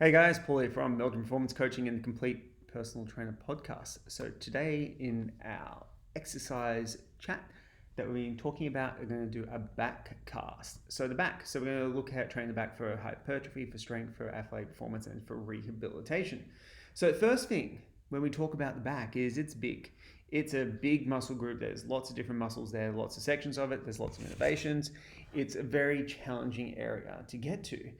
Hey guys, Paul here from Meldrum Performance Coaching and the Complete Personal Trainer podcast. So today in our exercise chat that we've been talking about, we're going to do a back cast. So we're going to look at training the back for hypertrophy, for strength, for athletic performance, and for rehabilitation. So the first thing when we talk about the back is it's big. It's a big muscle group. There's lots of different muscles there, lots of sections of it. There's lots of innervations. It's a very challenging area to get to.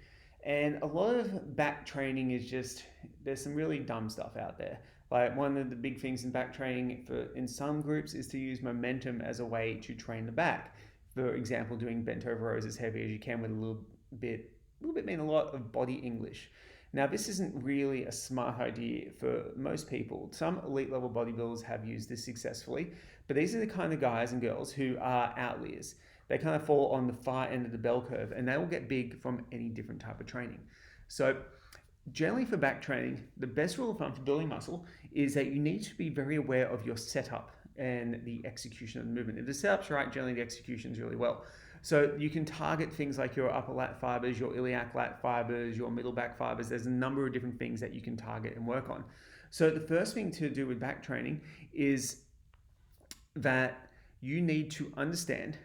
And a lot of back training is just, there's some really dumb stuff out there. Like one of the big things in back training in some groups is to use momentum as a way to train the back. For example, doing bent over rows as heavy as you can with a little bit mean a lot of body English. Now, this isn't really a smart idea for most people. Some elite level bodybuilders have used this successfully, but these are the kind of guys and girls who are outliers. They kind of fall on the far end of the bell curve and they will get big from any different type of training. So generally for back training, the best rule of thumb for building muscle is that you need to be very aware of your setup and the execution of the movement. If the setup's right, generally the execution's really well. So you can target things like your upper lat fibers, your iliac lat fibers, your middle back fibers. There's a number of different things that you can target and work on. So the first thing to do with back training is that you need to understand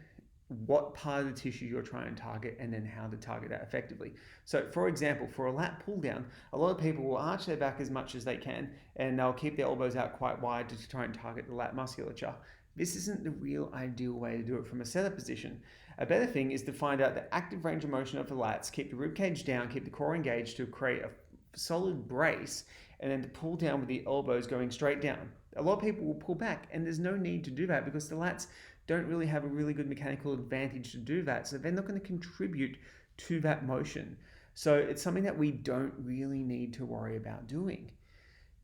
what part of the tissue you're trying to target and then how to target that effectively. So for example, for a lat pull down, a lot of people will arch their back as much as they can and they'll keep their elbows out quite wide to try and target the lat musculature. This isn't the real ideal way to do it from a setup position. A better thing is to find out the active range of motion of the lats, keep the rib cage down, keep the core engaged to create a solid brace, and then to pull down with the elbows going straight down. A lot of people will pull back and there's no need to do that because the lats don't really have a really good mechanical advantage to do that. So they're not going to contribute to that motion. So it's something that we don't really need to worry about doing.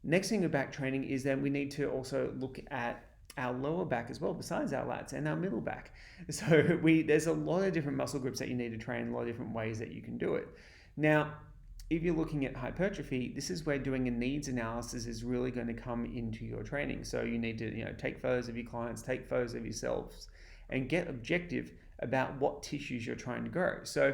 Next thing with back training is that we need to also look at our lower back as well, besides our lats, and our middle back. So there's a lot of different muscle groups that you need to train, a lot of different ways that you can do it. Now, if you're looking at hypertrophy, this is where doing a needs analysis is really going to come into your training. So you need to, take photos of your clients, take photos of yourselves, and get objective about what tissues you're trying to grow. So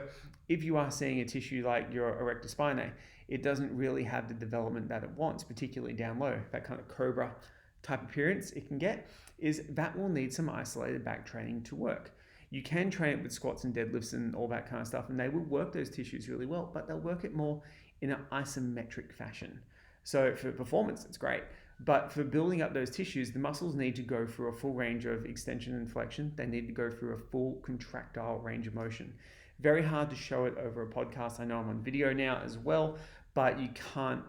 if you are seeing a tissue like your erector spinae, it doesn't really have the development that it wants, particularly down low, that kind of cobra type appearance it can get, is that will need some isolated back training to work. You can train it with squats and deadlifts and all that kind of stuff, and they will work those tissues really well, but they'll work it more in an isometric fashion. So for performance, it's great. But for building up those tissues, the muscles need to go through a full range of extension and flexion. They need to go through a full contractile range of motion. Very hard to show it over a podcast. I know I'm on video now as well, but you can't,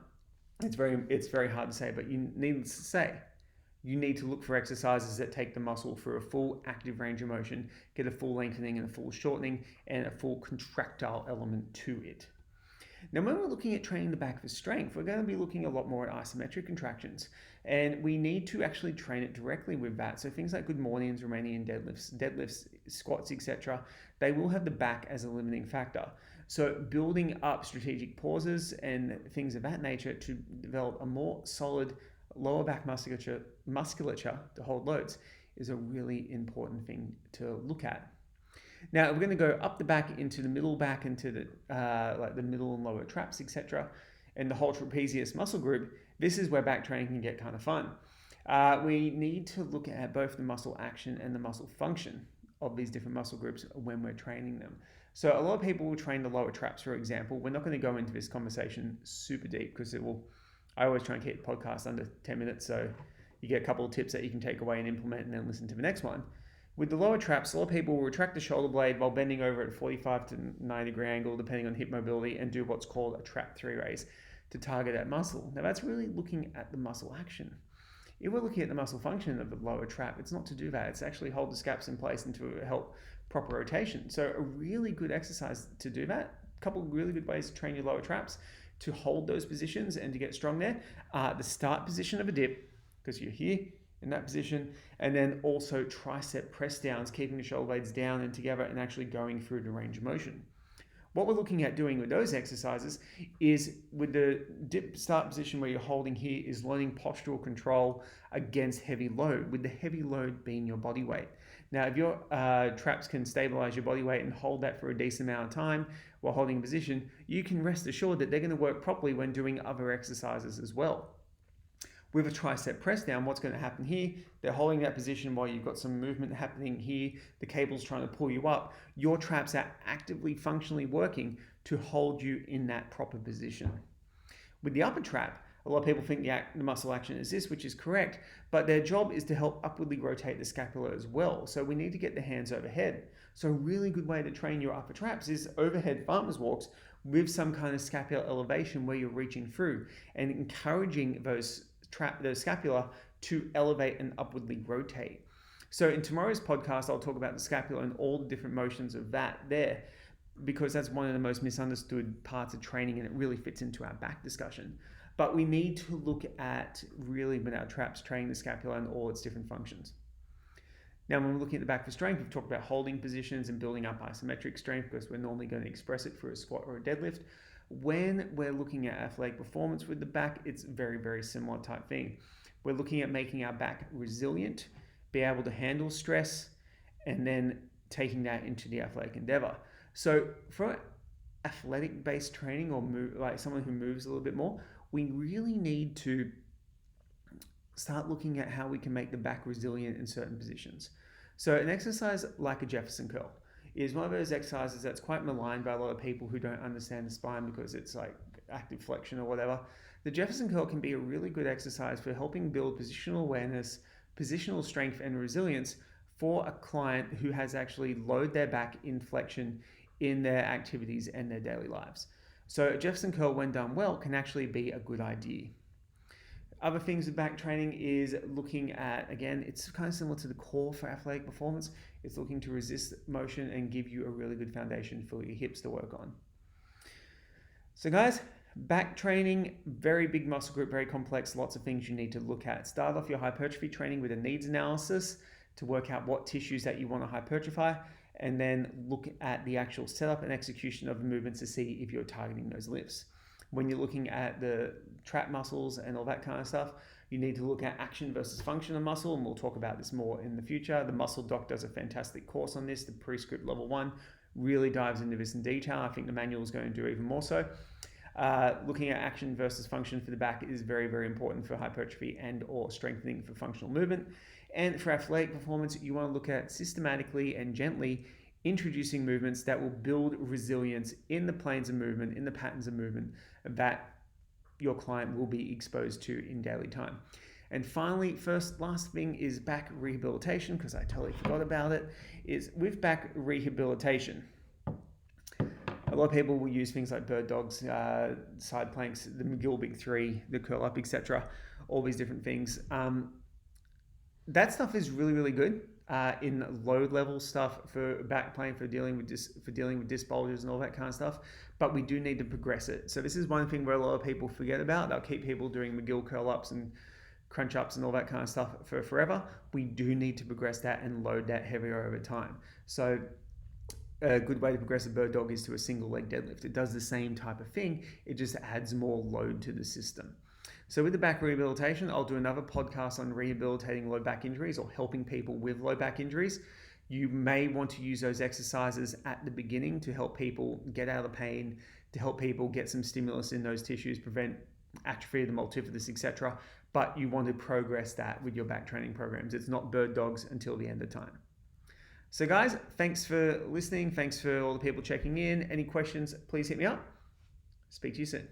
it's very hard to say, but needless to say, you need to look for exercises that take the muscle through a full active range of motion, get a full lengthening and a full shortening and a full contractile element to it. Now, when we're looking at training the back for strength, we're going to be looking a lot more at isometric contractions, and we need to actually train it directly with that. So things like good mornings, Romanian deadlifts, squats, etc., they will have the back as a limiting factor. So building up strategic pauses and things of that nature to develop a more solid lower back musculature to hold loads is a really important thing to look at. Now we're going to go up the back into the middle back, into the like the middle and lower traps, etc., and the whole trapezius muscle group. This is where back training can get kind of fun. We need to look at both the muscle action and the muscle function of these different muscle groups when we're training them. So a lot of people will train the lower traps, for example. We're not going to go into this conversation super deep because I always try and keep the podcast under 10 minutes, so you get a couple of tips that you can take away and implement and then listen to the next one. With the lower traps, a lot of people will retract the shoulder blade while bending over at a 45 to 90 degree angle, depending on hip mobility, and do what's called a trap 3 raise to target that muscle. Now that's really looking at the muscle action. If we're looking at the muscle function of the lower trap, it's not to do that. It's actually hold the scaps in place and to help proper rotation. So a really good exercise to do that, a couple of really good ways to train your lower traps to hold those positions and to get strong there. The start position of a dip, because you're here in that position, and then also tricep press downs, keeping the shoulder blades down and together and actually going through the range of motion. What we're looking at doing with those exercises is with the dip start position where you're holding here is learning postural control against heavy load, with the heavy load being your body weight. Now, if your traps can stabilize your body weight and hold that for a decent amount of time, while holding a position, you can rest assured that they're going to work properly when doing other exercises as well. With a tricep press down, what's going to happen here? They're holding that position while you've got some movement happening here. The cable's trying to pull you up. Your traps are actively functionally working to hold you in that proper position. With the upper trap, a lot of people think the muscle action is this, which is correct, but their job is to help upwardly rotate the scapula as well. So we need to get the hands overhead. So a really good way to train your upper traps is overhead farmer's walks with some kind of scapular elevation where you're reaching through and encouraging those scapula to elevate and upwardly rotate. So in tomorrow's podcast, I'll talk about the scapula and all the different motions of that there, because that's one of the most misunderstood parts of training and it really fits into our back discussion. But we need to look at really with our traps training the scapula and all its different functions. Now, when we're looking at the back for strength, we've talked about holding positions and building up isometric strength because we're normally going to express it through a squat or a deadlift. When we're looking at athletic performance with the back, it's very, very similar type thing. We're looking at making our back resilient, be able to handle stress, and then taking that into the athletic endeavor. So for athletic-based training or like someone who moves a little bit more, we really need to start looking at how we can make the back resilient in certain positions. So an exercise like a Jefferson curl is one of those exercises that's quite maligned by a lot of people who don't understand the spine because it's like active flexion or whatever. The Jefferson curl can be a really good exercise for helping build positional awareness, positional strength, and resilience for a client who has actually lowered their back in flexion in their activities and their daily lives. So a Jefferson curl, when done well, can actually be a good idea. Other things with back training is looking at, again, it's kind of similar to the core for athletic performance. It's looking to resist motion and give you a really good foundation for your hips to work on. So guys, back training, very big muscle group, very complex, lots of things you need to look at. Start off your hypertrophy training with a needs analysis to work out what tissues that you want to hypertrophy, and then look at the actual setup and execution of the movements to see if you're targeting those lifts. When you're looking at the trap muscles and all that kind of stuff, you need to look at action versus function of muscle, and we'll talk about this more in the future. The Muscle Doc does a fantastic course on this. The Prescript Level 1 really dives into this in detail. I think the manual is going to do even more so. Looking at action versus function for the back is very, very important for hypertrophy and or strengthening for functional movement. And for athletic performance, you want to look at systematically and gently introducing movements that will build resilience in the planes of movement, in the patterns of movement that your client will be exposed to in daily time. And finally, last thing is back rehabilitation, because I totally forgot about it, is with back rehabilitation. A lot of people will use things like bird dogs, side planks, the McGill Big Three, the curl up, etc. All these different things. That stuff is really, really good in load level stuff for back pain, for dealing with disc bulges and all that kind of stuff. But we do need to progress it. So this is one thing where a lot of people forget about. They'll keep people doing McGill curl ups and crunch ups and all that kind of stuff for forever. We do need to progress that and load that heavier over time. So a good way to progress a bird dog is to a single leg deadlift. It does the same type of thing. It just adds more load to the system. So with the back rehabilitation, I'll do another podcast on rehabilitating low back injuries or helping people with low back injuries. You may want to use those exercises at the beginning to help people get out of the pain, to help people get some stimulus in those tissues, prevent atrophy of the multifidus, etc. But you want to progress that with your back training programs. It's not bird dogs until the end of time. So guys, thanks for listening. Thanks for all the people checking in. Any questions, please hit me up. Speak to you soon.